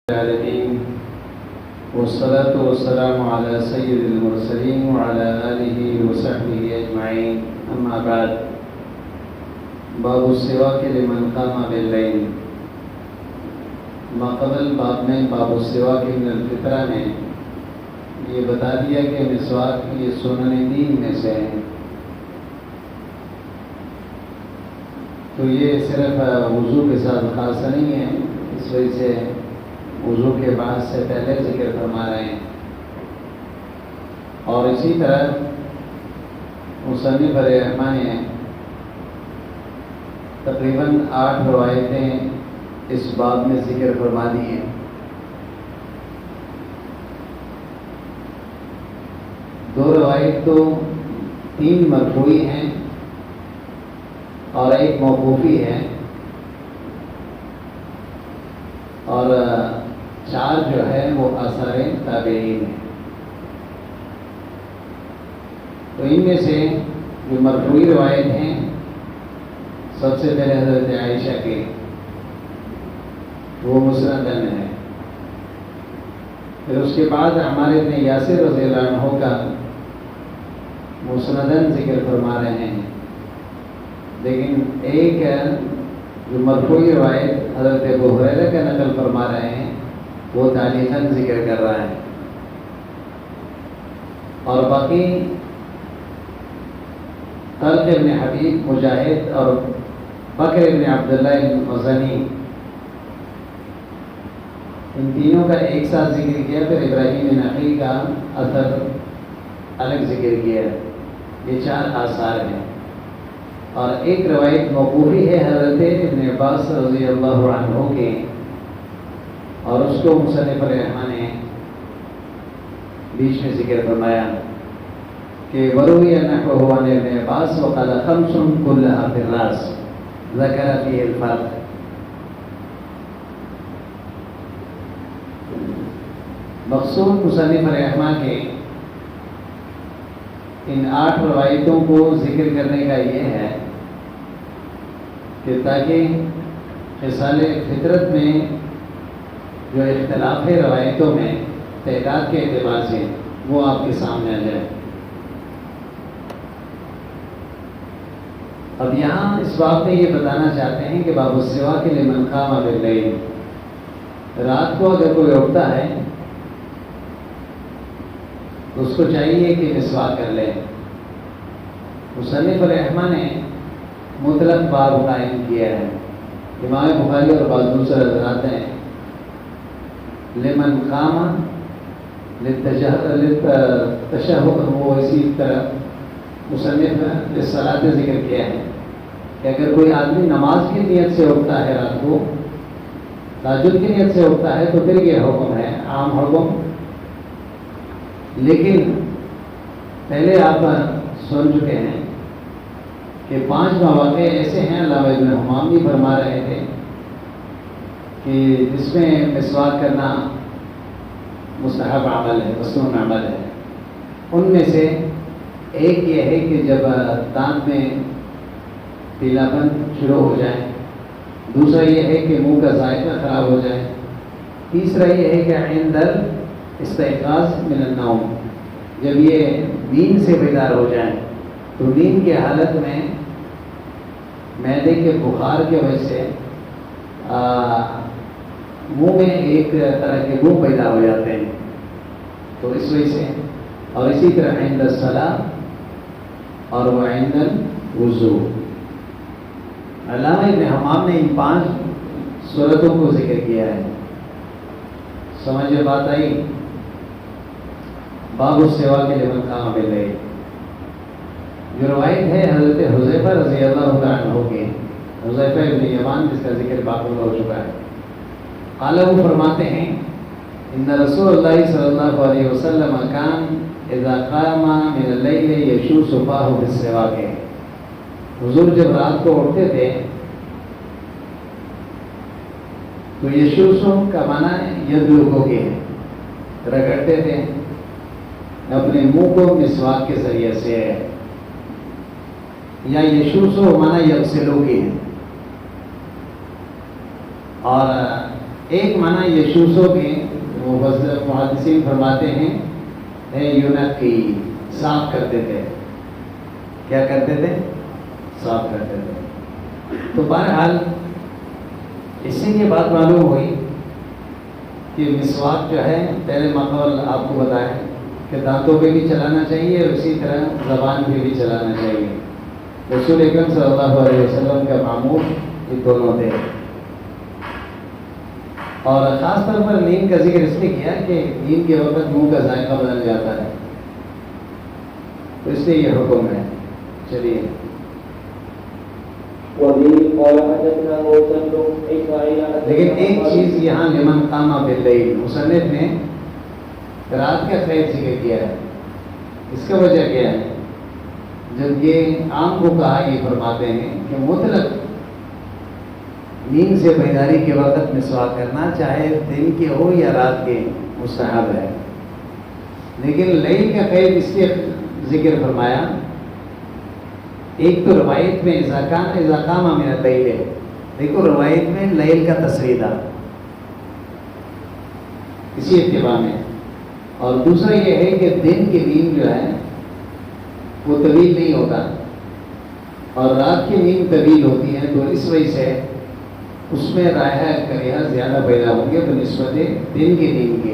العالمين والصلاة والسلام على سيد المرسلين وعلى آله وصحبه أجمعين أما بعد باب السواك لمن قام بالليل ماقبل باب میں باب السواک من الفطرہ میں یہ بتا دیا کہ مسواک یہ سنن دین میں سے ہے، تو یہ صرف وضو کے ساتھ خاص نہیں ہے، اس وجہ سے وضو کے بعد سے پہلے ذکر فرما رہے ہیں۔ اور اسی طرح مصنف رحمہ نے تقریباً 8 روایتیں اس باب میں ذکر فرما دی ہیں۔ دو روایت تو 3 مرفوعی ہیں اور ایک موقوفی ہے، اور 4 جو ہے وہ آثار تابعین ہیں۔ تو ان میں سے جو مرفوعی روایت ہیں، سب سے پہلے حضرت عائشہ کی، وہ مسندن ہے۔ پھر اس کے بعد عمار بن یاسر رضی اللہ عنہ کا مسندن ذکر فرما رہے ہیں، لیکن ایک جو مرفوعی روایت حضرت ابو ہریرہ کا نقل فرما رہے ہیں، وہ تعلیقاً ذکر کر رہا ہے، اور باقی طلق ابن حبیب، مجاہد اور بکر ابن عبداللہ المزنی، ان تینوں کا ایک ساتھ ذکر کیا، پھر ابراہیم نخعی کا اثر الگ ذکر کیا۔ یہ 4 آثار ہیں، اور ایک روایت موقوفی ہے حضرت ابن عباس رضی اللہ عنہ کے، اور اس کو مصنف رحمہ نے بیچ میں ذکر فرمایا کہ وروی نحوہ عن ابن عباس وقال 5 كلها في الراس ذکر فیہ الفرق۔ مقصود مصنف رحمہ کے ان 8 روایتوں کو ذکر کرنے کا یہ ہے کہ تاکہ خصال فطرت میں جو اختلاف ہے روایتوں میں تعداد کے اعتبار سے، وہ آپ کے سامنے آ جائے۔ اب یہاں اس باب میں یہ بتانا چاہتے ہیں کہ باب السواک لمن قام باللیل، رات کو اگر کوئی اٹھتا ہے تو اس کو چاہیے کہ مسواک کر لے۔ مصنف رحمہ نے مطلق باب قائم کیا ہے، امام بخاری اور بعض دوسرے حضرات ہیں لمن قام للتشہد، وہ اسی طرح مصنف نے للصلاۃ ذکر کیا ہے کہ اگر کوئی آدمی نماز کی نیت سے اٹھتا ہے، رات کو تہجد کی نیت سے اٹھتا ہے، تو پھر یہ حکم ہے، عام حکم۔ لیکن پہلے آپ سن چکے ہیں کہ 5 مواقع ایسے ہیں، علامہ ابن حمام بھی فرما رہے تھے، کہ جس میں مسواک کرنا مستحب عمل ہے، مسنون عمل ہے۔ ان میں سے ایک یہ ہے کہ جب دانت میں پیلا پن شروع ہو جائے، دوسرا یہ ہے کہ منہ کا ذائقہ خراب ہو جائے، تیسرا یہ ہے کہ عند استيقاظ من النوم، جب یہ نیند سے بیدار ہو جائیں، تو نیند کی حالت میں معدے کے بخار کی وجہ سے منہ میں ایک طرح کے بو پیدا ہو جاتے ہیں، تو اس وجہ سے، اور اسی طرح عند الصلاۃ اور وہ عند الوضوء۔ علامہ ابن حمام نے ان 5 صورتوں کو ذکر کیا ہے۔ سمجھ میں بات آئی؟ باب السواک لمن قام باللیل، جو روایت ہے حضرت حذیفہ رضی اللہ عنہ کے، حذیفہ ابن یمان، جس کا ذکر باقی ہو چکا ہے، قال، وہ فرماتے ہیں ان رسول اللہ صلی اللہ علیہ وسلم کان اذا قام من اللیل یشوس فاہ بالسواک، حضور جب رات کو اٹھتے تھے تو یشوسوں کا معنی یدلکو کے ہے، رگڑتے تھے اپنے منہ کو مسواک کے ذریعے سے، یا یشوسو معنی یغسلو کے ہے، اور ایک معنی یشوسو کے محدثین فرماتے ہیں یونقی، صاف کرتے تھے. کیا کرتے تھے؟ صاف کرتے تھے. تو بہرحال اس سے یہ بات معلوم ہوئی کہ مسواک جو ہے پہلے ماحول آپ کو بتایا کہ دانتوں پہ بھی چلانا چاہیے اور اسی طرح زبان پہ بھی چلانا چاہیے. رسول اکرم صلی اللہ علیہ وسلم کا معمول یہ دونوں تھے. اور خاص طور پر نیند کا ذکر اس نے کیا کہ نیند کے وقت منہ کا ذائقہ بدل جاتا ہے، تو اس لیے یہ حکم ہے. چلیے. لیکن ایک چیز یہاں لمن قام باللیل مصنف نے رات کا قید ذکر کیا ہے. اس کا وجہ کیا ہے؟ جب یہ عام کو کہا یہ فرماتے ہیں کہ مطلق نیند سے بیداری کے وقت مسواک کرنا چاہے دن کے ہو یا رات کے مستحب ہے. لیکن لیل کا قید اس لیے ذکر فرمایا، ایک تو روایت میں اذا قام من اللیل ہے، دیکھو روایت میں لیل کا تصریح تھا اسی اتباع میں، اور دوسرا یہ ہے کہ دن کی نیند جو ہے وہ طویل نہیں ہوتا اور رات کی نیند طویل ہوتی ہے، تو اس وجہ سے اس میں رائحہ کریہہ زیادہ پیدا ہوں گے بنسبت دن کی نیند کے.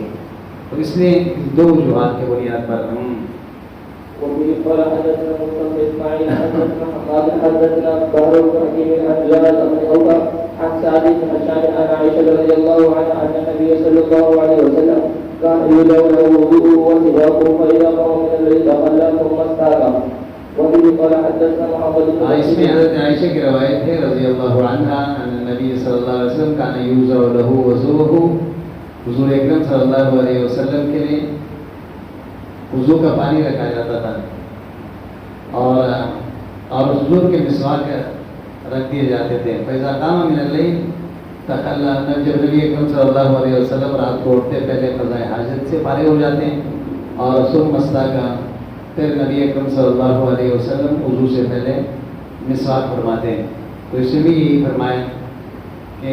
تو اس لیے دو وجوہات کے بنیاد پر وفي قال حدثنا مصطفى اسماعيل حدثنا قال حدثنا بهر بن حكيم عن جابر بن عمر عن سعد بن هشام عن عائشه رضي الله عنها ان النبي صلى الله عليه وسلم كان يدعو له وضوءه وسواكه فاذا قام من الليل تخلى ثم استاق. وفي قال حدثنا محمد بن اس میں حضرت عائشہ کی روایت ہے رضی اللہ عنہا ان نبی صلی اللہ علیہ وسلم کان یوضع له وضوءه، حضور اکرم صلی اللہ علیہ وسلم کے لیے وضو کا پانی رکھا جاتا تھا اور حضور کے مسواک رکھ دیے جاتے تھے. فإذا قام من الليل تخلى، جب نبی اکرم صلی اللہ علیہ وسلم رات کو اٹھتے پہلے قضاء حاجت سے فارغ ہو جاتے ہیں اور ثم استاقا، پھر نبی اکرم صلی اللہ علیہ وسلم وضو سے پہلے مسواک فرماتے ہیں. تو اس نے بھی یہی فرمایا کہ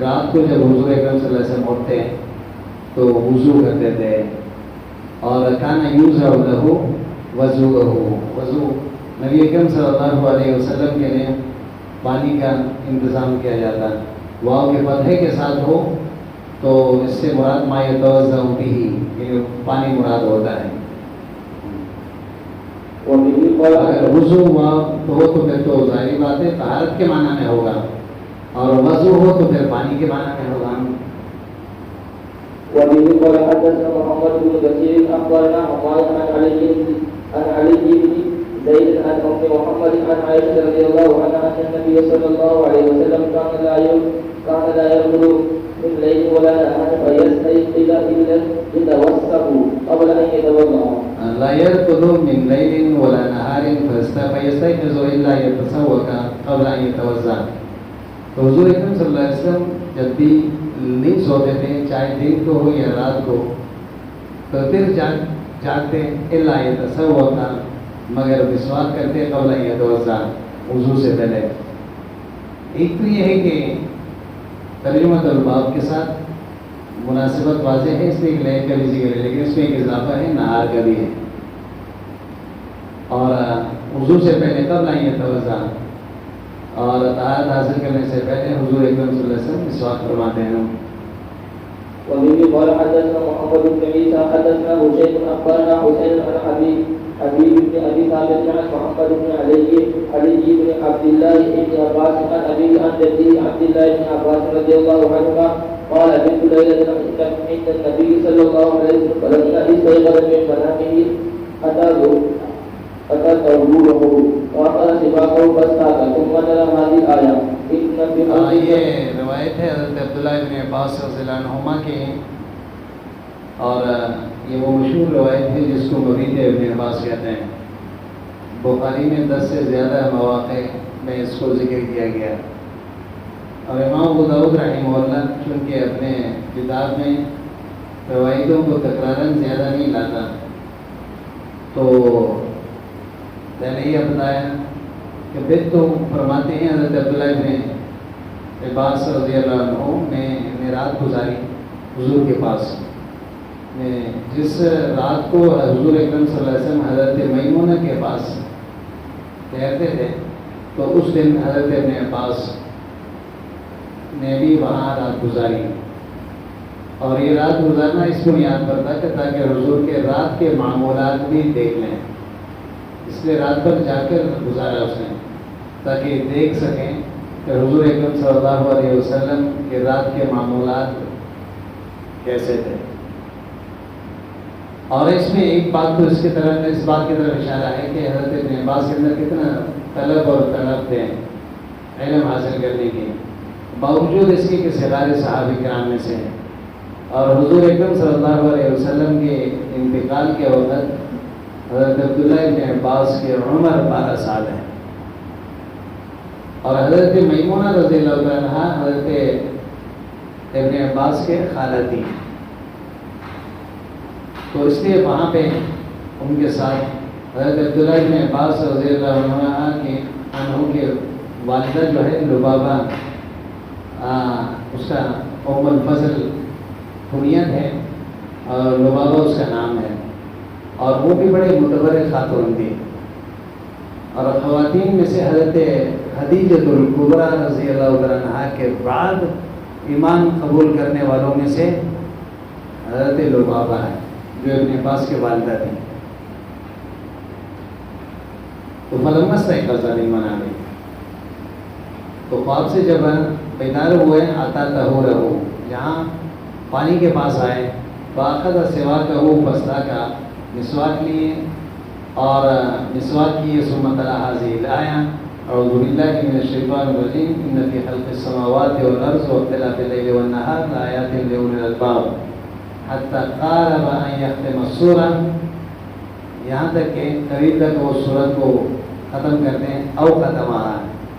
رات کو جب حضور اکرم صلی اللہ علیہ وسلم اٹھتے ہیں تو وضو کرتے تھے اور کان یوضع له وضوءه، وضو نبی اکرم صلی اللہ علیہ وسلم کے لیے پانی کا انتظام کیا جاتا ہے. واو کے فتحے کے ساتھ ہو تو اس سے مراد ما یتوضأ به، پانی مراد ہوتا ہے. اگر وضو ہوا تو پھر تو ظاہری بات ہے طہارت کے معنی میں ہوگا، اور وضو ہو تو پھر پانی کے معنی میں ہوگا. وبه قال حدثنا محمد بن كثير اخبرنا حماد عن علي بن زيد عن ام محمد عن عائشه رضي الله عنها ان النبي صلى الله عليه وسلم كان لا يخرج من ليل ولا نهار فيستيقظ الا يتوسط قبل ان يتوضا. لا يرقد من ليل ولا نهار فيستيقظ الا يتسوق قبل ان يتوضا. تو حضور اکرم صلی اللہ علیہ وسلم جب بھی نہیں سوتے تھے چاہے دن کو ہو یا رات کو، تو پھر جاگتے الا یتسوق، مگر مسواک کرتے قبل ان یتوضا، وضو سے پہلے. ایک تو یہ ہے کہ ترجمۃ الباب کے ساتھ مناسبت واضح ہے، اس لیے ایک لیل کا بھی ذکر ہے، لیکن اس میں ایک اضافہ ہے نہار کا بھی ہے. اور وضو سے پہلے قبل ان یتوضا، اور طہارت حاصل کرنے سے پہلے حضور اکرم صلی اللہ علیہ وسلم مسواک فرماتے ہیں. وبه قال حدثنا محمد بن عيسى حدثنا هشيم اخبرنا حسين عن حبيب بن ابي ثابت عن محمد بن علي بن عبد الله بن عباس عن ابي عن جده عبد الله بن عباس رضي الله عنهما قال بنت ليله عند النبي صلى الله عليه وسلم فلما استيقظ من منامه اتى رجوله واخذ سباقه فاستاق ثم تلا هذه الايه. یہ روایت ہے حضرت عبداللہ ابن عباس رضی اللہ عنہما کی، اور یہ وہ مشہور روایت ہے جس کو مبید ابن عباس کہتے ہیں. بخاری میں 10 سے زیادہ مواقع میں اس کو ذکر کیا گیا، اور امام ابو داؤد رحمہ اللہ چونکہ اپنے کتاب میں روایتوں کو تکراراً زیادہ نہیں لاتا، تو پہلے یہ بتایا کہ پھر تو فرماتے ہیں حضرت عبداللہ ابن عباس رضی اللہ عنہ نے رات گزاری حضور کے پاس. جس رات کو حضور اکرم صلی اللہ علیہ وسلم حضرت میمونہ کے پاس ٹھہرتے تھے تو اس دن حضرت ابن عباس نے بھی وہاں رات گزاری. اور یہ رات گزارنا اس بنیاد پر تھا کہ تاکہ حضور کے رات کے معمولات بھی دیکھ لیں. اس لیے رات پر جا کر گزارا اس نے تاکہ دیکھ سکیں کہ حضور اکرم صلی اللہ علیہ وسلم کے رات کے معمولات کیسے تھے. اور اس میں ایک بات تو اس بات کی طرف اشارہ ہے کہ حضرت ابن عباس کے اندر کتنا طلب اور طلب تھے علم حاصل کرنے کے، باوجود اس کے کہ صغار صحابہ کرام میں سے ہیں. اور حضور اکرم صلی اللہ علیہ وسلم کے انتقال کے وقت حضرت عبداللہ ابن عباس کے عمر 12 سال ہیں، اور حضرت میمونہ رضی اللہ عنہ حضرت ابن عباس کے خالہ تھی. تو اس لیے وہاں پہ ان کے ساتھ حضرت عبداللہ ابن عباس رضی اللہ عنہ کے والدہ جو ہے لبابہ، اس کا ام الفضل کنیت ہے اور لبابہ اس کا نام ہے، اور وہ بھی بڑے معتبر خاتون تھی. اور خواتین میں سے حضرت خدیجۃ الکبریٰ رضی اللہ عنہا کے بعد ایمان قبول کرنے والوں میں سے حضرت لبابہ ہے جو ابن عباس کے والدہ تھی. تو فلما استيقظ منا میں تو خواب سے جب بیدار ہوئے آتا طہورہ، جہاں پانی کے پاس آئے، فاخذ سواکہ فاستاکا، مسواک لیے اور مسواک کیے، ثم تلا هذه الآیہ اعوذ باللہ من الشیطان الرجیم ان فی خلق السماوات والارض واختلاف الليل والنہار لآیات لأولی الالباب حتی قارب ان یختم السورہ، یہاں تک کہ قریب تک وہ سورت کو ختم کرتے ہیں. او ختمہا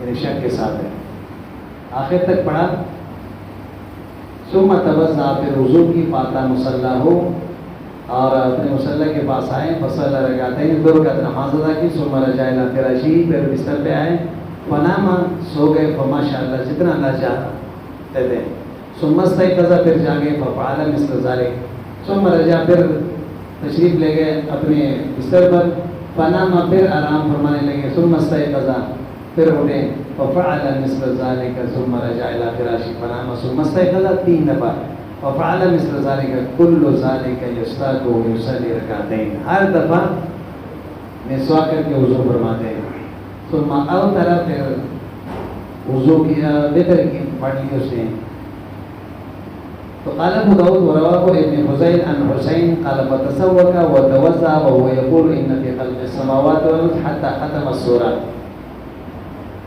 یعنی شک کے ساتھ ہے، آخر تک پڑھا. ثم توضأ، پھر وضو کی، فاتا مصلی ہو، اور اپنے مصلی کے پاس آئے، فصلی رکعتین، 2 رکعت نماز ادا کی. ثم رجع الی فراشہ، پھر بستر پہ آئے، فنام، سو گئے، فماشاء اللہ جتنا اللہ چاہتے تھے. ثم استيقظ، پھر جاگے، ففعل مثل ذلك. ثم رجع، پھر تشریف لے گئے اپنے بستر پر، فنام، پھر آرام فرمانے لگے. ثم استيقظ، پھر اٹھے، ففعل مثل ذلك. ثم رجع الى فراشہ فنام ثم استيقظ، 3 دفعہ. ففعل مثل ذلك كل ذلك يستاق ويصلي ركعتين، ہر دفعہ مسواک کر کے وضو فرماتے ہیں. ثم اوتر، پھر وضو کیا، وتر کی پڑھ لی اس نے. تو قال ابو داود ورواه ابن فضيل عن حسين قال فتسوق وتوضأ وهو يقول ان في خلق السماوات والارض حتى ختم السورة.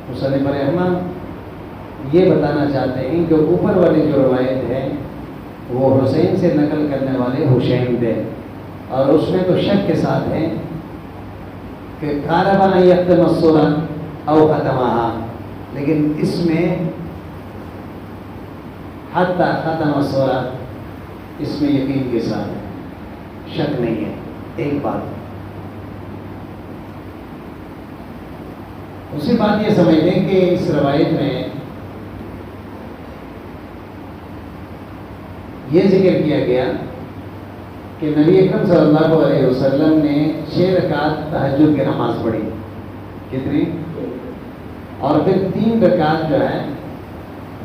مصنف رحمہ یہ بتانا چاہتے ہیں کہ اوپر والی جو روایت ہے وہ حسین سے نقل کرنے والے حسین تھے، اور اس میں تو شک کے ساتھ ہے کہ قارب ان یختم السورہ او ختمہا، لیکن اس میں حتی ختم السورہ اس میں یقین کے ساتھ ہے، شک نہیں ہے. ایک بات اسی بات یہ سمجھ لیں کہ اس روایت میں یہ ذکر کیا گیا کہ نبی اکرم صلی اللہ علیہ وسلم نے 6 رکعت تہجد کی نماز پڑھی. کتنی؟ اور پھر 3 رکعت جو ہے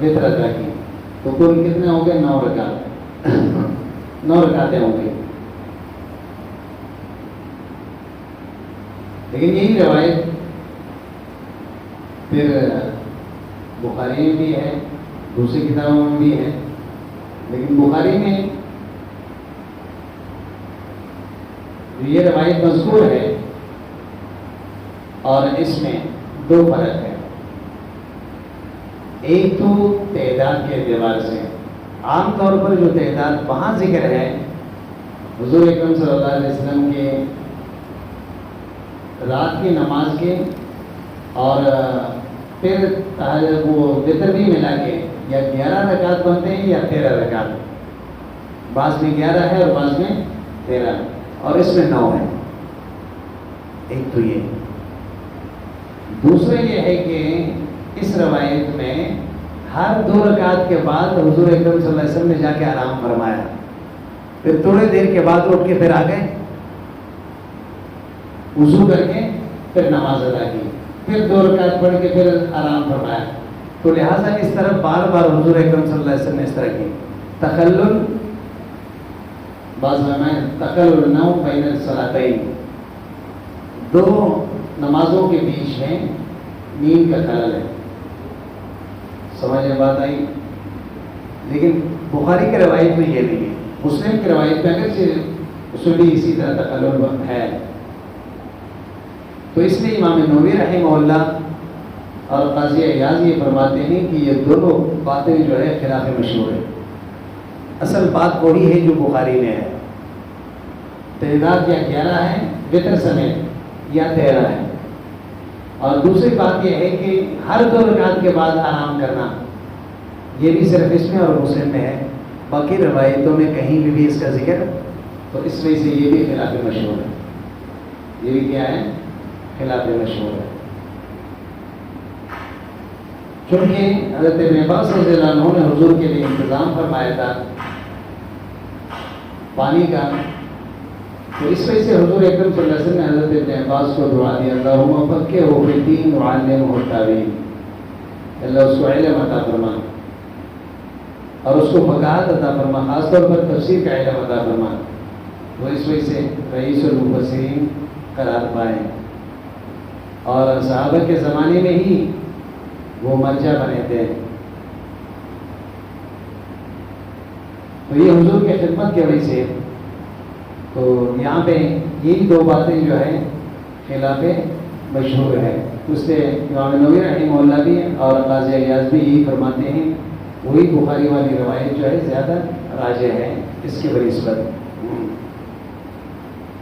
وتر ادا کی. تو کل کتنے ہو گئے؟ 9 رکعت 9 رکعتیں ہو گئی. لیکن یہی روایت پھر بخاری میں بھی ہے، دوسری کتابوں میں بھی ہے، لیکن بخاری میں یہ روایت مذکور ہے اور اس میں 2 فرق ہے. ایک تو تعداد کے اعتبار سے، عام طور پر جو تعداد وہاں ذکر ہے حضور اکرم صلی اللہ علیہ وسلم کے رات کی نماز کے، اور پھر وہ وتر بھی ملا کے یا 11 رکعت بنتے ہیں یا 13 رکعت، بعض میں 11 ہے اور بعض میں 13، اور اس میں 9 ہے. ایک تو یہ. دوسرا یہ ہے کہ اس روایت میں ہر 2 رکعت کے بعد حضور اکرم صلی اللہ علیہ وسلم نے جا کے آرام فرمایا، پھر تھوڑے دیر کے بعد اٹھ کے پھر آ گئے، وضو کر کے پھر نماز ادا کی، پھر 2 رکعت پڑھ کے پھر آرام فرمایا۔ تو لہٰذا اس طرح بار بار حضور اکرم صلی اللہ علیہ وسلم نے اس طرح کی تخلل، بعض میں تخلل النوم بین الصلاتین، 2 نمازوں کے بیچ میں نیند کا خلل ہے۔ سمجھ میں بات آئی؟ لیکن بخاری کی روایت میں یہ نہیں ہے، مسلم کی روایت میں اگرچہ اس میں بھی اسی طرح تخلل ہے۔ تو اس لیے امام نووی رحمہ اللہ اور قاضی عیاض یہ فرماتے ہیں کہ یہ دونوں باتیں جو ہے خلاف مشہور ہے۔ اصل بات وہی ہے جو بخاری میں ہے، تعداد یا 11 ہے وتر سمیت یا 13 ہے، اور دوسری بات یہ ہے کہ ہر 2 رکعت کے بعد آرام کرنا، یہ بھی صرف اس میں اور مسلم میں ہے، باقی روایتوں میں کہیں بھی اس کا ذکر، تو اس وجہ سے یہ بھی خلاف مشہور ہے، یہ بھی کیا ہے؟ خلاف مشہور ہے۔ چونکہ حضرت ابن عباس رضی اللہ عنہ نے حضور کے لیے انتظام فرمایا تھا پانی کا، تو اس وجہ سے حضور اکرم صلی اللہ علیہ وسلم نے حضرت ابن عباس کو دعا دی، اللہم فقہہ فی الدین وعلمہ التاویل، اللہ اس کو علم عطا فرما اور اس کو فقاہت عطا فرما، خاص طور پر تفسیر کا علم عطا فرما، وہ اس وجہ سے رئیس المفسرین قرار پائے، اور صحابہ کے زمانے میں ہی وہ مرجع بنے تھے۔ تو یہ حضور کے خدمت کی وجہ سے، تو یہاں پہ یہی 2 باتیں جو ہے خلاف مشہور ہے، اس سے امام نووی رحمہ اللہ بھی اور قاضی عیاض بھی یہی فرماتے ہیں، وہی بخاری والی روایت جو ہے زیادہ راجح ہے اس کے بنسبت۔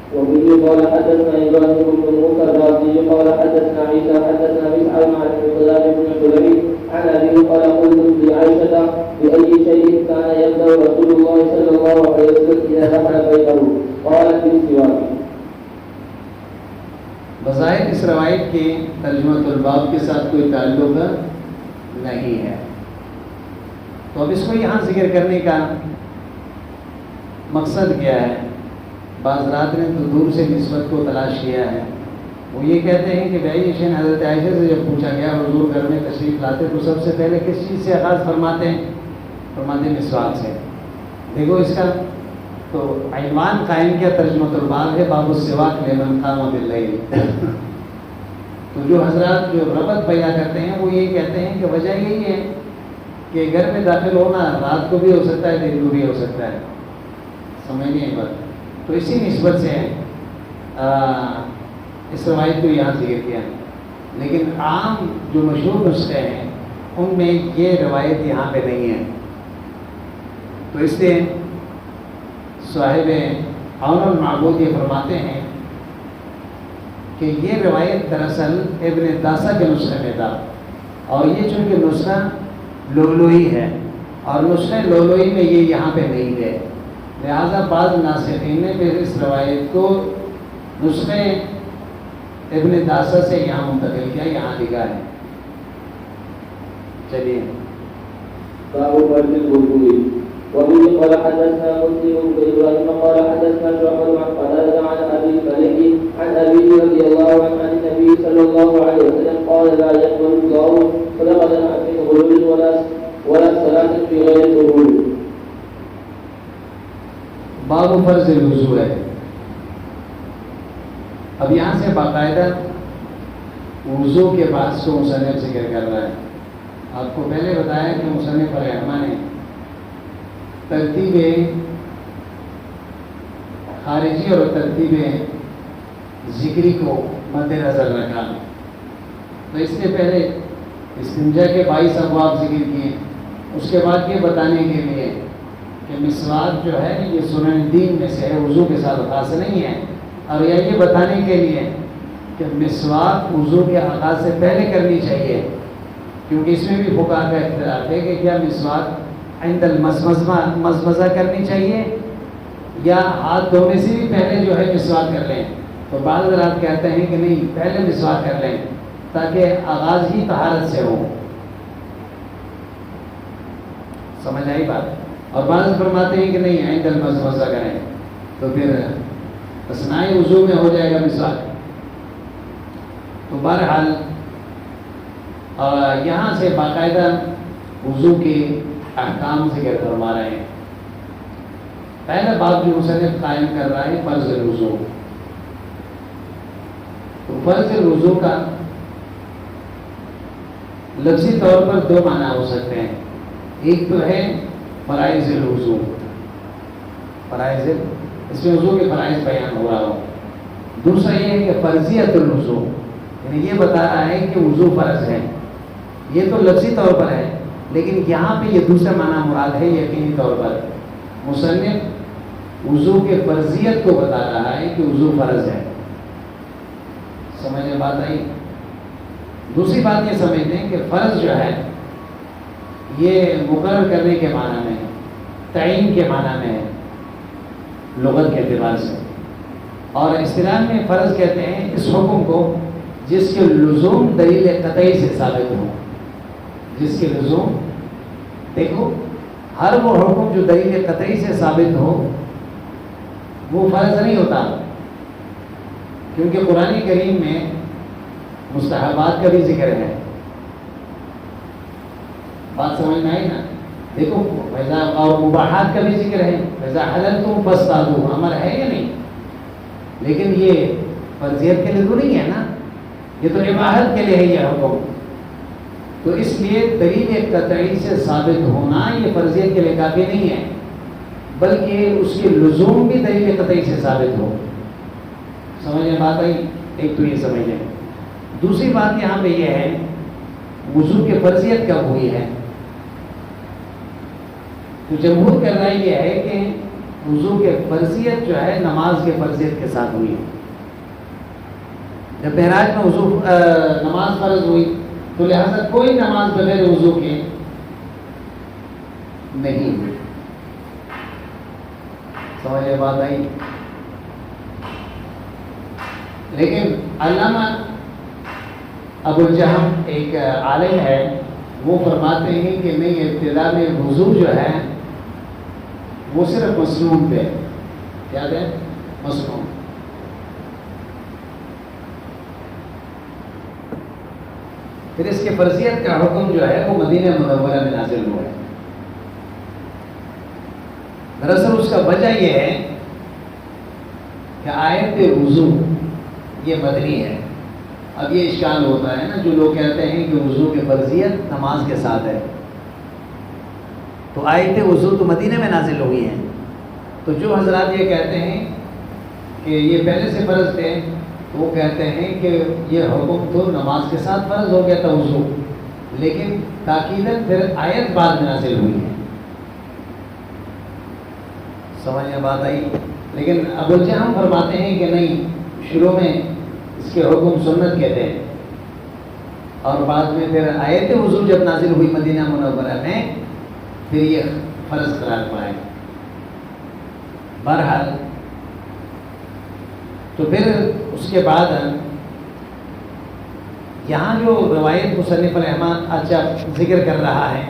وبه قال حدثنا ابراهيم بن موسى الرازي قال حدثنا عيسى حدثنا مسعر عن عبد بن حبيب عن ابي قال قلت لعائشه باي شيء كان يبدا رسول الله صلى الله عليه وسلم اذا دخل بيته قالت بالسواك۔ بظاہر اس روایت کے ترجمۃ الباب کے ساتھ کوئی تعلق نہیں ہے، تو اب اس کو یہاں ذکر کرنے کا مقصد کیا ہے؟ بعض رات نے تو دور سے نسبت کو تلاش کیا ہے، وہ یہ کہتے ہیں کہ بھائی شین حضرت عائشہ سے جب پوچھا گیا حضور گھر میں تشریف لاتے تو سب سے پہلے کس چیز سے آغاز فرماتے ہیں؟ فرماتے ہیں مسواک سے۔ دیکھو اس کا تو عنوان قائم کیا ترجمۃ الباب ہے، باب السواک لمن قام باللیل۔ تو جو حضرات جو ربط پیدا کرتے ہیں وہ یہ کہتے ہیں کہ وجہ یہی ہے کہ گھر میں داخل ہونا رات کو بھی ہو سکتا ہے، دن کو بھی ہو سکتا ہے، سمجھنے ایک بات، تو اسی نسبت سے اس روایت کو یہاں ذکر کیا، لیکن عام جو مشہور نسخے ہیں ان میں یہ روایت یہاں پہ نہیں ہے، تو اس لیے صاحب عون المعبود یہ فرماتے ہیں کہ یہ روایت دراصل ابن داسہ کے نسخے میں تھا، اور یہ چونکہ نسخہ لؤلؤی ہے اور نسخہ لؤلؤی میں یہ یہاں پہ نہیں ہے، لہٰذا بعض ناسخین نے پھر اس روایت کو نسخے ابن داسہ سے یہاں منتقل کیا، یہاں لکھا ہے۔ چلیے باب فرض الوضوء وبه قال حدثنا مسلم بن ابراهيم قال حدثنا شعبة عن قتادة عن ابي مالك عن ابي رضي الله عنه عن النبي صلى الله عليه وسلم قال لا يقبل الله صدقة من غلول ولا صلاة في غير الغلول۔ باب فرض الوضوء ہے، اب یہاں سے باقاعدہ وضو کے بعد سے مصنف ذکر کر رہا ہے۔ آپ کو پہلے بتایا کہ مصنف رحمہ نے ترتیب خارجی اور ترتیب ذکری کو مد نظر رکھا، تو اس سے پہلے استنجا کے 22 ابواب ذکر کیے، اس کے بعد یہ بتانے کے لیے کہ مسواک جو ہے یہ سنن دین میں سے ہے، وضو کے ساتھ خاص نہیں ہے، اور یہ بتانے کے لیے کہ مسواک وضو کے آغاز سے پہلے کرنی چاہیے، کیونکہ اس میں بھی فقہاء کا اختلاف ہے کہ کیا مسواک عند المزمزہ کرنی چاہیے یا ہاتھ دھونے سے بھی پہلے جو ہے مسواک کر لیں، تو بعض حضرات کہتے ہیں کہ نہیں پہلے مسواک کر لیں تاکہ آغاز ہی طہارت سے ہو، سمجھ آئی بات؟ اور بعض فرماتے ہیں کہ نہیں عند المزمزہ کریں تو پھر اثناء وضو میں ہو جائے گا مسواک۔ تو بہرحال یہاں سے باقاعدہ وضو کے احکام ذکر فرما رہے ہیں۔ پہلا باب جو مصنف قائم کر رہا ہے فرض الوضو۔ تو فرض الوضو کا لفظی طور پر دو معنی ہو سکتے ہیں، ایک تو ہے فرائض الوضو، فرائض اس میں وضو کے فرائض بیان ہو رہا ہو، دوسرا یہ ہے کہ فرضیت الوضو، یعنی یہ بتا رہا ہے کہ وضو فرض ہے۔ یہ تو لفظی طور پر ہے، لیکن یہاں پہ یہ دوسرا معنی مراد ہے یقینی طور پر۔ مصنف وضو کے فرضیت کو بتا رہا ہے کہ وضو فرض ہے۔ سمجھ میں بات آئی؟ دوسری بات یہ سمجھ لیں کہ فرض جو ہے یہ مقرر کرنے کے معنی میں، تعین کے معنی میں ہے لغت کے اعتبار سے، اور اصطلاح میں فرض کہتے ہیں اس حکم کو جس کے لزوم دلیل قطعی سے ثابت ہو، جس کے لزوم، دیکھو ہر وہ حکم جو دلیل قطعی سے ثابت ہو وہ فرض نہیں ہوتا، کیونکہ قرآن کریم میں مستحبات کا بھی ذکر ہے۔ بات سمجھ میں آئی نا؟ دیکھو اور مباحات کا بھی ذکر ہے، فَإِذَا حَلَلْتُمْ فَاصْطَادُوا، امر ہے یا نہیں؟ لیکن یہ فرضیت کے لیے تو نہیں ہے نا، یہ تو اباحت کے لیے ہے یہ حکم۔ تو اس لیے دلیل قطعی سے ثابت ہونا یہ فرضیت کے لیے کافی نہیں ہے، بلکہ اس کے لزوم بھی دلیل قطعی سے ثابت ہو۔ سمجھ میں بات آئی؟ ایک تو یہ سمجھ لیں۔ دوسری بات یہاں پہ یہ ہے وضو کی فرضیت کب ہوئی ہے؟ تو جمہور کا رائے یہ ہے کہ وضو کے فرضیت جو ہے نماز کے فرضیت کے ساتھ ہوئی۔ جب معراج میں وضو نماز فرض ہوئی تو لہذا کوئی نماز بغیر وضو کے نہیں ہوئی۔ سمجھ میں بات آئی؟ لیکن علامہ ابو الجہم ایک عالم ہے، وہ فرماتے ہیں کہ نہیں، ابتدا میں وضو جو ہے وہ صرف مسنون پہ، یاد ہے مسنون، پھر اس کے فرضیت کا حکم جو ہے وہ مدینہ منورہ میں نازل ہوا ہے۔ دراصل اس کا وجہ یہ ہے کہ آیت وضو یہ مدنی ہے۔ اب یہ اشکال ہوتا ہے نا، جو لوگ کہتے ہیں کہ وضو کی فرضیت نماز کے ساتھ ہے، تو آیت وضو تو مدینہ میں نازل ہوئی ہے، تو جو حضرات یہ کہتے ہیں کہ یہ پہلے سے فرض تھے، تو وہ کہتے ہیں کہ یہ حکم تو نماز کے ساتھ فرض ہو گیا تھا وضو، لیکن تاکیداً پھر آیت بعد میں نازل ہوئی ہے۔ سمجھ میں بات آئی؟ لیکن ابو الجہم فرماتے ہیں کہ نہیں، شروع میں اس کے حکم سنت کہتے ہیں، اور بعد میں پھر آیت وضو جب نازل ہوئی مدینہ منورہ میں پھر یہ فرض قرار پائے۔ بہرحال تو پھر اس کے بعد یہاں جو روایت مصنف الرحمٰن اچھا ذکر کر رہا ہے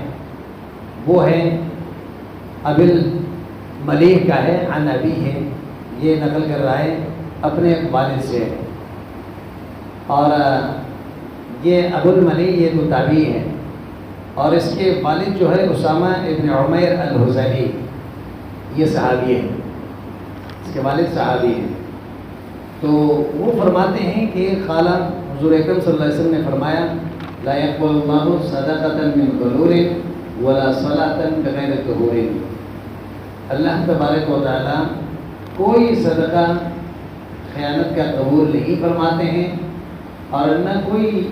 وہ ہے ابل ملیح کا ہے، عن ابی ہے، یہ نقل کر رہا ہے اپنے والد سے، اور یہ ابو الملیح یہ تو تابعی ہے، اور اس کے والد جو ہے اسامہ ابن عمیر الحزیلی، یہ صحابی ہے، اس کے والد صحابی ہیں۔ تو وہ فرماتے ہیں کہ خالہ حضور اکرم صلی اللہ علیہ وسلم نے فرمایا لا يقبل اللہ صدقۃ من غلول ولا صلاۃ بغیر طہور، اللہ تبارک و تعالیٰ کوئی صدقہ خیانت کا قبول نہیں فرماتے ہیں، اور نہ کوئی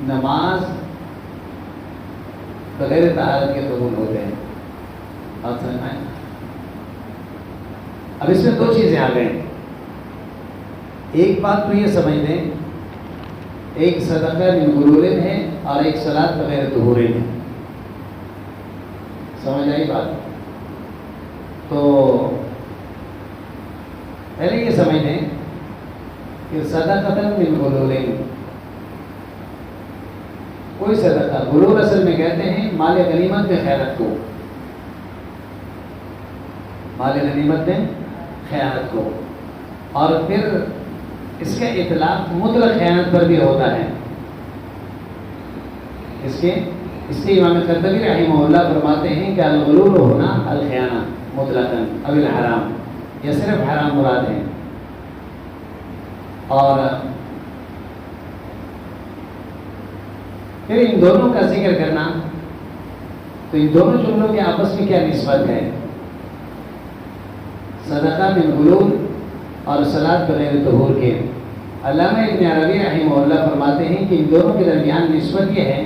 نماز بغیر طہارت کے قبول ہوتے ہیں۔ آپ سمجھ میں؟ اب اس میں دو چیزیں آ گئیں، ایک بات تو یہ سمجھ لیں، ایک صدقہ من غلول ہے اور ایک صلاۃ بغیر طہور ہے، سمجھ آئی بات؟ تو پہلے یہ سمجھ لیں کہ صدقۃ من غلول، کوئی صدقہ، غلول اصل میں کہتے ہیں مال غنیمت میں خیرت کو، مال غنیمت میں خیانت کو. اور پھر اس کا اطلاق مطلق خیانت پر بھی ہوتا ہے. اس کے امام قرطبی رحمہ اللہ فرماتے ہیں کہ الغلول ہونا الخیانہ مطلقاً او الحرام، یا صرف حرام مراد ہے. اور پھر ان دونوں کا ذکر کرنا، تو ان دونوں جملوں کے آپس میں کیا نسبت ہے؟ صدقہ من غلول اور صلاۃ بغیر طہور کے. علامہ ابن عربی رحمہ اللہ فرماتے ہیں کہ ان دونوں کے درمیان نسبت یہ ہے،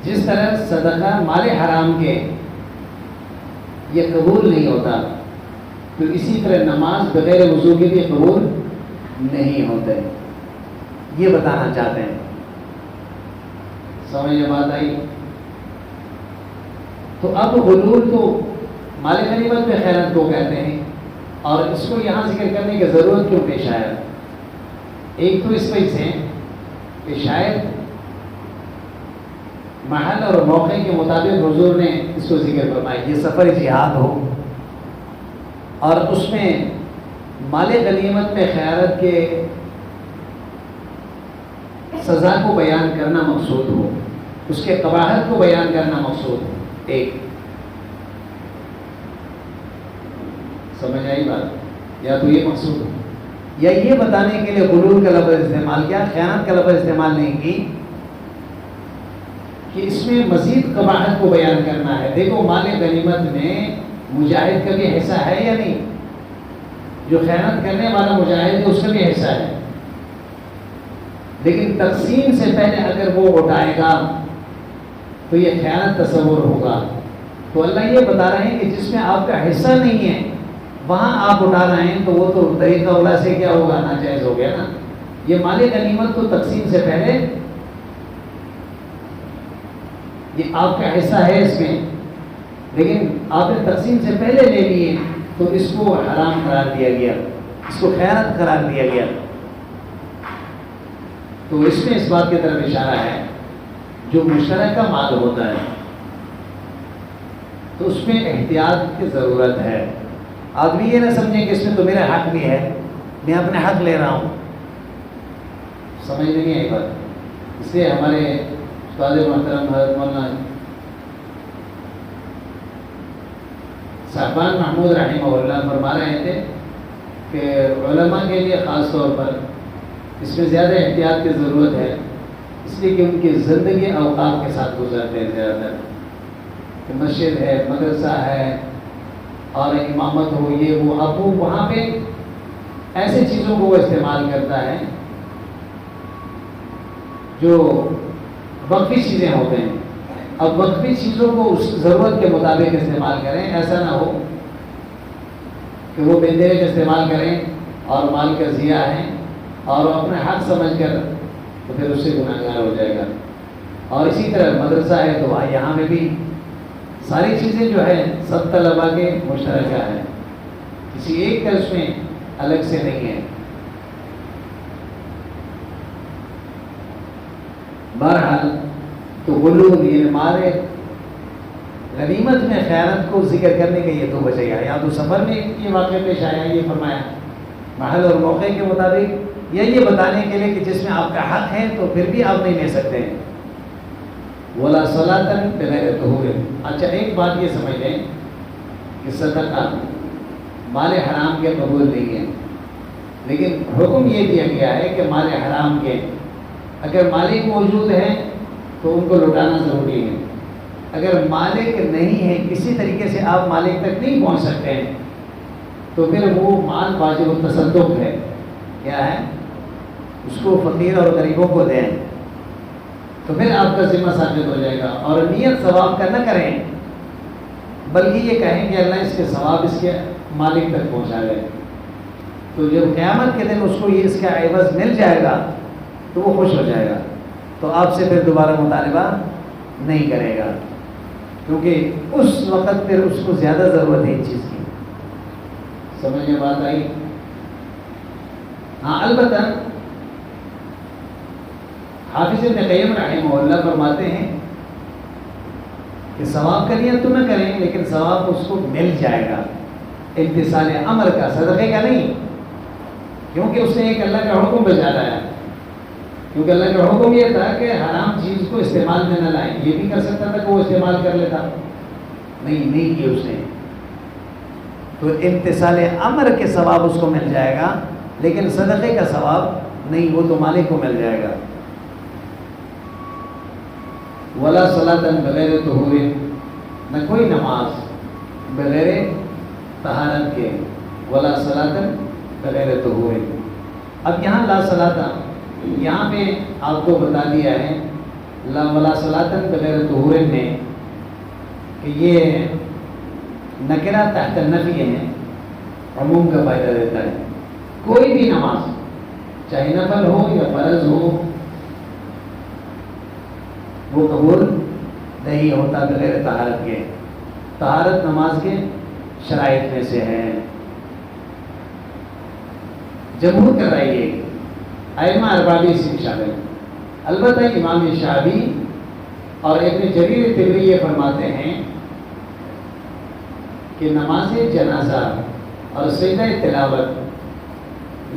جس طرح صدقہ مال حرام کے یہ قبول نہیں ہوتا، تو اسی طرح نماز بغیر وضو کے بھی قبول نہیں ہوتے. یہ بتانا چاہتے ہیں. سمجھ میں بات آئی؟ تو اب غلول تو مال غنیمت میں خیانت کو کہتے ہیں، اور اس کو یہاں ذکر کرنے کی ضرورت کیوں پیش آیا؟ ایک تو اس وجہ سے کہ شاید محل اور موقع کے مطابق حضور نے اس کو ذکر فرمایا. یہ سفر جہاد ہو اور اس میں مال غنیمت میں خیانت کے سزا کو بیان کرنا مقصود ہو، اس کے قباحت کو بیان کرنا مقصود ہو. ایک سمجھ آئی بات؟ یا تو یہ مقصود ہو، یا یہ بتانے کے لیے غلول کا لفظ استعمال کیا، خیانت کا لفظ استعمال نہیں کی کہ اس میں مزید قباحت کو بیان کرنا ہے. دیکھو مال غنیمت میں مجاہد کا بھی حصہ ہے یا نہیں؟ جو خیانت کرنے والا مجاہد ہے اس کا بھی حصہ ہے، لیکن تقسیم سے پہلے اگر وہ اٹھائے گا تو یہ خیانت تصور ہوگا. تو اللہ یہ بتا رہے ہیں کہ جس میں آپ کا حصہ نہیں ہے وہاں آپ اٹھا رہے ہیں، تو وہ تو طریقہ اولا سے کیا ہوگا؟ ناجائز ہو گیا نا. یہ مال غنیمت تو تقسیم سے پہلے یہ آپ کا حصہ ہے اس میں، لیکن آپ نے تقسیم سے پہلے لے لیے تو اس کو حرام قرار دیا گیا، اس کو خیانت قرار دیا گیا. تو اس میں اس بات کی طرف اشارہ ہے جو مشترکہ مال ہوتا ہے تو اس میں احتیاط کی ضرورت ہے. آدمی یہ نہ سمجھیں کہ اس میں تو میرا حق بھی ہے، میں اپنے حق لے رہا ہوں. سمجھ نہیں آئی بات. اس لیے ہمارے استاد محترم حضرت مولانا صاحبان محمود رحمہ اللہ فرما رہے تھے کہ علماء کے لیے خاص طور پر اس میں زیادہ احتیاط کی ضرورت ہے، اس لیے کہ ان کی زندگی اوقات کے ساتھ گزرتے ہیں. زیادہ تر کہ مسجد ہے، مدرسہ ہے اور امامت ہو، یہ وہ، اب وہ وہاں پہ ایسے چیزوں کو وہ استعمال کرتا ہے جو وقفی چیزیں ہوتے ہیں. اب وقفی چیزوں کو اس ضرورت کے مطابق استعمال کریں، ایسا نہ ہو کہ وہ بندے کا استعمال کریں اور مال کا ضیاع ہے اور اپنے حق سمجھ کر تو پھر اس سے گناہگار ہو جائے گا. اور اسی طرح مدرسہ ہے تو یہاں میں بھی ساری چیزیں جو ہے سب طلباء کے مشترکہ ہے، کسی ایک کا اس میں الگ سے نہیں ہے. بہرحال تو غلول یعنی مال غنیمت میں خیانت کو ذکر کرنے کے یہ دو وجہ ہے. یا تو سفر میں یہ واقعہ پیش آیا، یہ فرمایا محل اور موقع کے مطابق، یا یہ بتانے کے لیے کہ جس میں آپ کا حق ہے تو پھر بھی آپ نہیں لے سکتے ہیں. ولا صلاۃ بغیر طہور. اچھا ایک بات یہ سمجھ لیں کہ صدقہ مال حرام کے قبول نہیں ہے، لیکن حکم یہ دیا گیا ہے کہ مال حرام کے اگر مالک موجود ہیں تو ان کو لوٹانا ضروری ہے. اگر مالک نہیں ہے، کسی طریقے سے آپ مالک تک نہیں پہنچ سکتے ہیں، تو پھر وہ مال واجب التصدق ہے. کیا ہے؟ اس کو فقیر اور غریبوں کو دیں، تو پھر آپ کا ذمہ ثابت ہو جائے گا. اور نیت ثواب کا نہ کریں، بلکہ یہ کہیں کہ اللہ اس کے ثواب اس کے مالک تک پہنچا دے. تو جب قیامت کے دن اس کو یہ اس کا عوض مل جائے گا تو وہ خوش ہو جائے گا، تو آپ سے پھر دوبارہ مطالبہ نہیں کرے گا، کیونکہ اس وقت پھر اس کو زیادہ ضرورت ہے اس چیز کی. سمجھ میں بات آئی؟ ہاں البتہ حافظ ابن قیم رحمہ اللہ فرماتے ہیں کہ ثواب کا نیت تو نہ کریں، لیکن ثواب اس کو مل جائے گا. امتثال امر کا، صدقے کا نہیں، کیونکہ اس نے ایک اللہ کا حکم بجا لایا، کیونکہ اللہ کا حکم یہ تھا کہ حرام چیز کو استعمال میں نہ لائیں. یہ بھی کر سکتا تھا کہ وہ استعمال کر لیتا، نہیں کیا اس نے. تو امتثال امر کے ثواب اس کو مل جائے گا، لیکن صدقے کا ثواب نہیں، وہ تو مالک کو مل جائے گا. ولا صلاۃ بغیر طہور، نہ کوئی نماز بغیر طہارت کے، ولا صلاۃ بغیر طہور. اب یہاں لا صلاۃ، یہاں پہ آپ کو بتا دیا ہے لا ولا صلاۃ بغیر طہور میں کہ یہ نکرہ تحت النفی ہے، عموم کا فائدہ دیتا ہے. کوئی بھی نماز چاہے نفل ہو یا فرض ہو وہ قبول نہیں ہوتا بغیر طہارت کے. طہارت نماز کے شرائط میں سے ہے. جمہور کر رہی ہے ائمہ اربعہ بھی اس میں شامل. البتہ امام شافعی اور ابن جریر طبری یہ فرماتے ہیں کہ نماز جنازہ اور سجدہ تلاوت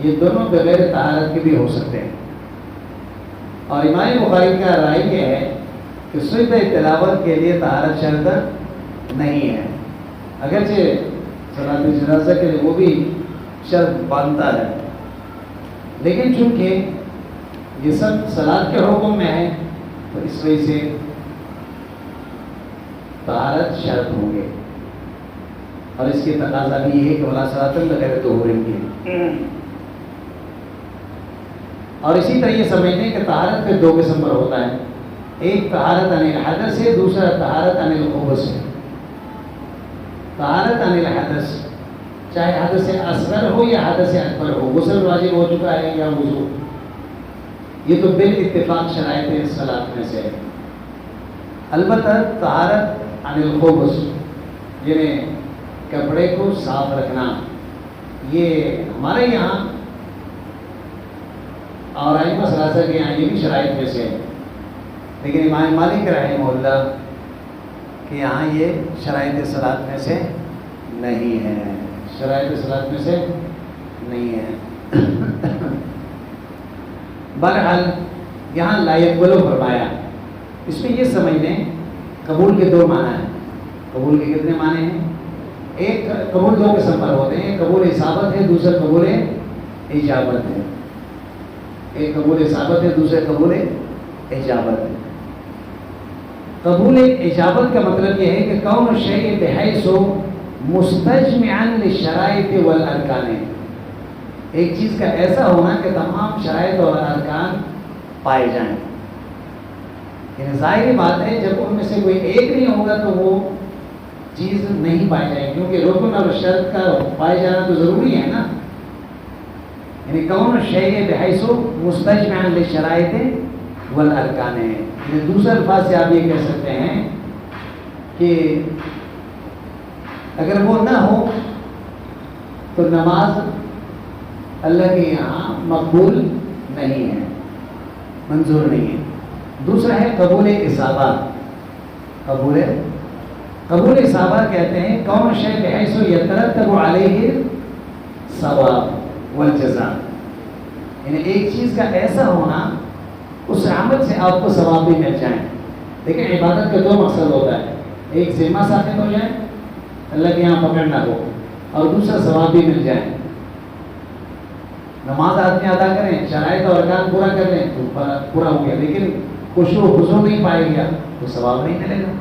یہ دونوں بغیر طہارت کے بھی ہو سکتے ہیں. اور امام بخاری کا رائے یہ ہے کہ سجدہ تلاوت کے لیے طہارت شرط نہیں ہے، اگرچہ صلاۃ جنازہ کے لیے وہ بھی شرط باندھتا ہے، لیکن چونکہ یہ سب صلاۃ کے حکم میں ہے تو اس وجہ سے طہارت شرط ہوں گے. اور اس کی تقاضا بھی یہ ہے کہ ولا صلاۃ بغیر طہور کی. اور اسی طرح یہ سمجھنے کہ طہارت کے دو قسم پر ہوتا ہے، ایک طہارت عن الحدث ہے، دوسرا طہارت عن الخبث ہے. طہارت عن الحدث چاہے حدث اصغر ہو یا حدث اکبر ہو، غسل واجب ہو چکا ہے یا وضو، یہ تو بالاتفاق شرائط صلاۃ میں سے ہے. البتہ طہارت عن الخبث یعنی کپڑے کو صاف رکھنا، یہ ہمارے یہاں اور ائمہ ثلاثہ کے یہاں یہ بھی شرائط میں سے ہے، لیکن امام مالک رحمہ اللہ کہ یہاں یہ شرائط صلاۃ میں سے نہیں ہے، شرائط صلاۃ میں سے نہیں ہے. بہرحال یہاں لا یقبل فرمایا، اس میں یہ سمجھ لیں قبول کے دو معنی ہیں. قبول کے کتنے معنی ہیں؟ ایک قبول دو قسم پر ہوتے ہیں، ایک قبول اصابت ہے، دوسرا قبول اجابت ہے. ایک قبول اصابت ہے، دوسرا قبول اجابت ہے. قبول اجابت کا مطلب یہ ہے کہ کون الشیء بحیث مستجمعا للشرائط والارکان، ایک چیز کا ایسا ہونا کہ تمام شرائط اور ارکان پائے جائیں. یعنی ظاہری بات ہے جب ان میں سے کوئی ایک نہیں ہوگا تو وہ چیز نہیں پائی جائے، کیونکہ رکن اور شرط کا پائے جانا تو ضروری ہے نا. یعنی کون الشیء بحیث مستجمعا للشرائط والارکان ہے. دوسرے الفاظ سے آپ یہ کہہ سکتے ہیں کہ اگر وہ نہ ہو تو نماز اللہ کے یہاں مقبول نہیں ہے، منظور نہیں ہے. دوسرا ہے قبول اصابہ. قبول اصابہ کہتے ہیں کون شیء بحیث یترتب علیہ ثواب والجزاء، یعنی ایک چیز کا ایسا ہونا اس عمل سے آپ کو ثواب بھی مل جائے. لیکن عبادت کا دو مقصد ہوتا ہے، ایک ذمہ ثابت ہو جائے اللہ کے یہاں پکڑنا ہو، اور دوسرا ثواب بھی مل جائے. نماز آدمی ادا کریں، شرائط اور ارکان پورا کر لیں تو پورا ہو گیا، لیکن خشوع و خضوع نہیں پائے گیا تو ثواب نہیں ملے گا،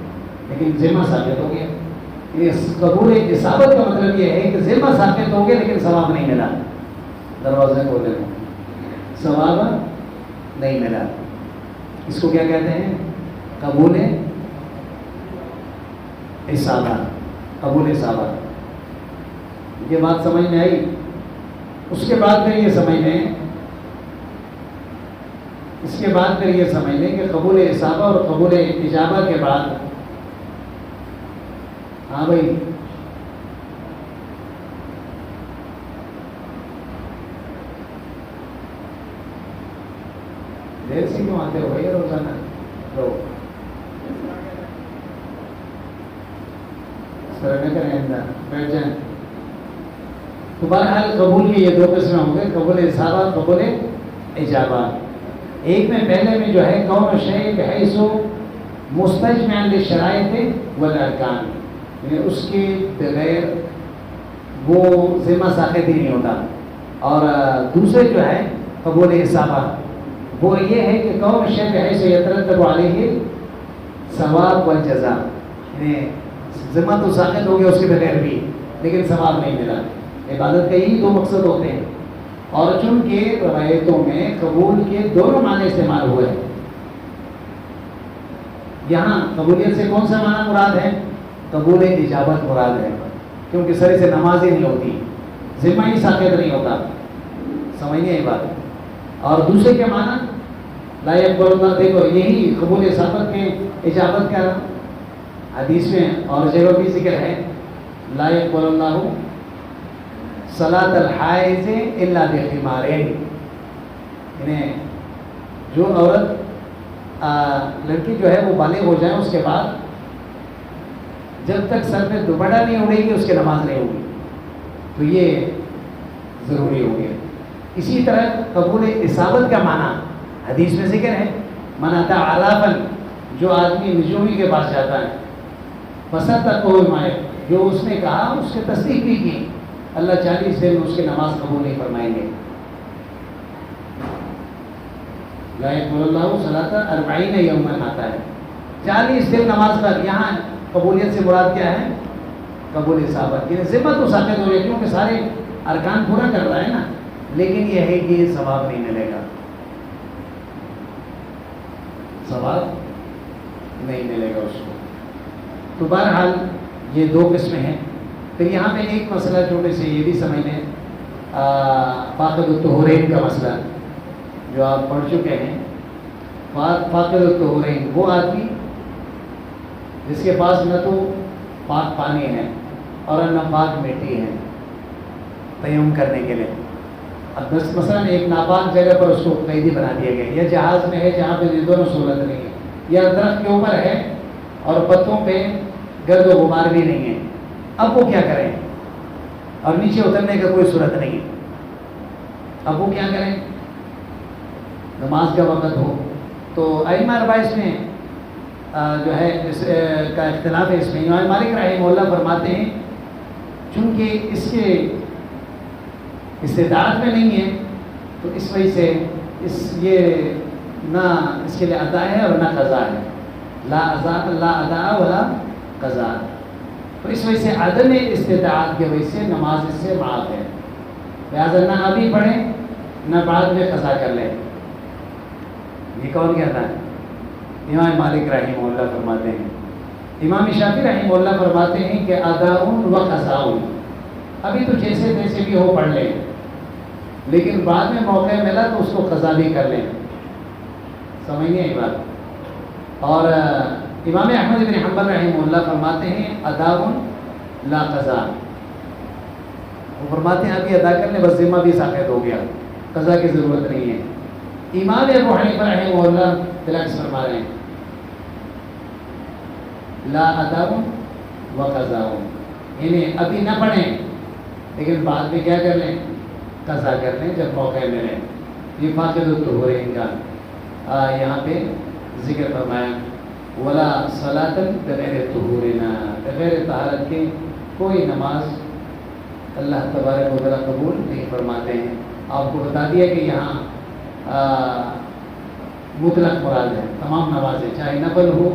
لیکن ذمہ ثابت ہو گیا. قبول اصابت کا مطلب یہ ہے کہ ذمہ ثابت ہو گیا لیکن ثواب نہیں ملا. دروازے کھولے ہو، ثواب نہیں ملا. اس کو کیا کہتے ہیں؟ قبول اصابہ. قبول اصابہ. یہ بات سمجھ میں آئی؟ اس کے بعد پھر یہ سمجھ لیں کہ قبول اصابہ اور قبول اجابہ کے بعد، ہاں بھائی دیر سے کیوں آتے ہو بھائی روزانہ؟ اس طرح نہ کریں، اندر بیٹھ جائیں. تو بہرحال قبول کے یہ دو قسمیں ہوں گے، قبول اصابہ، قبول اجابہ۔ ایک میں پہلے میں جو ہے کون شے بحیث مستجمع للشرائط والارکان، یعنی اس کے بغیر وہ ذمہ ساقط ہی نہیں ہوتا۔ اور دوسرے جو ہے قبول اصابہ، وہ یہ ہے کہ کون شے بحیث یترتب علیہ ثواب والجزاء، یعنی ذمہ تو ساقط ہو گیا اس کے بغیر بھی، لیکن ثواب نہیں ملا۔ عبادت کے یہی دو مقصد ہوتے ہیں، اور چونکہ روایتوں میں قبول کے دونوں معنی استعمال ہوئے ہیں، یہاں قبولیت سے کون سا معنی مراد ہے؟ قبول اجابت مراد ہے، کیونکہ سرے سے نماز ہی نہیں ہوتی، ذمہ ہی ساقط نہیں ہوتا، سمجھیے یہ بات۔ اور دوسرے کے معنی لا يقبل اللہ، دیکھو یہی قبول اصابت کے اجابت کا حدیث میں اور جگہ بھی ذکر ہے، لا يقبل اللہ صلاۃ الحائض الا بخمارین، یعنی جو عورت لڑکی جو ہے وہ بالغ ہو جائے اس کے بعد جب تک سر پہ دوپٹہ نہیں اڑے گی اس کی نماز نہیں ہوگی، تو یہ ضروری ہو گیا۔ اسی طرح قبول اصابت کا معنی حدیث میں ذکر ہے، من اتی عرافا، جو آدمی نجومی کے پاس جاتا ہے، فصدقہ بما، جو اس نے کہا اس کی تصدیق بھی کی، اللہ 40 دن میں اس کی نماز قبول نہیں فرمائیں گے۔ لا يقبل اللہ صلاۃ 40 یوما آتا ہے، 40 دن نماز کا۔ یہاں قبولیت سے مراد کیا ہے؟ قبول اصابت، یعنی ذمہ تو ساقط ہو گئی کیونکہ سارے ارکان پورا کر رہا ہے نا، لیکن یہ ہے کہ ثواب نہیں ملے گا، ثواب نہیں ملے گا اس کو۔ تو بہرحال یہ دو قسمیں ہیں۔ پھر یہاں پہ ایک مسئلہ چھوٹے سے یہ بھی سمجھ لیں، فاقد الطہورین کا مسئلہ جو آپ پڑھ چکے ہیں۔ فاقد الطہورین وہ آدمی جس کے پاس نہ تو پاک پانی ہے اور نہ پاک مٹی ہے تیمم کرنے کے لیے۔ اب مثلا ایک ناپاک جگہ پر اس کو قیدی بنا دیا گیا، یا جہاز میں ہے جہاں پہ یہ دونوں سہولت نہیں ہے، یا درخت کے اوپر ہے اور پتوں پہ گرد و غبار بھی نہیں ہے، اب وہ کیا کریں؟ اور نیچے اترنے کا کوئی صورت نہیں ہے، اب وہ کیا کریں؟ نماز کا وقت ہو تو ائمہ اربعہ اس میں جو ہے اس کا اختلاف ہے۔ اس میں امام مالک رحمہ اللہ فرماتے ہیں چونکہ اس کے استطاعت میں نہیں ہے تو اس وجہ سے یہ نہ اس کے لیے ادا ہے اور نہ قضا ہے، لا ادا ولا قضا، تو اس وجہ سے عدم استطاعت کی وجہ سے نماز اس سے معاف ہے، لہٰذا نہ ابھی پڑھیں نہ بعد میں قضا کر لیں۔ یہ کون کہتا ہے؟ امام مالک رحمہ اللہ فرماتے ہیں۔ امام شافعی رحمہ اللہ فرماتے ہیں کہ اداء و قضاء، ابھی تو جیسے تیسے بھی ہو پڑھ لیں، لیکن بعد میں موقع ملا تو اس کو قضا بھی کر لیں، سمجھیے یہ بات۔ اور امام احمد بن حنبل رحمہ اللہ فرماتے ہیں اداء لا قضا، وہ فرماتے ہیں ابھی ادا کر لیں، بس ذمہ بھی ساقط ہو گیا، قضا کی ضرورت نہیں ہے۔ امام ابو حنیفہ رحمہ اللہ بالعکس فرما رہے ہیں لا ادا و قضا، یعنی ابھی نہ پڑھیں لیکن بعد میں کیا کر لیں؟ قضا کر لیں جب موقع ملے۔ یہ فاقد الطہورین کا یہاں پہ ذکر فرمایا، ولا صلاۃ بغیر طہورنا، بغیر طہارت کے کوئی نماز اللہ تبارک و تعالیٰ قبول نہیں فرماتے ہیں۔ آپ کو بتا دیا کہ یہاں مطلق مراد ہے، تمام نمازیں چاہے نفل ہو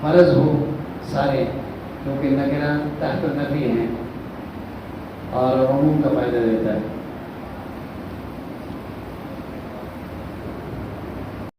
فرض ہو سارے، کیونکہ نکرہ تحت النفی ہیں اور عموم کا فائدہ دیتا ہے۔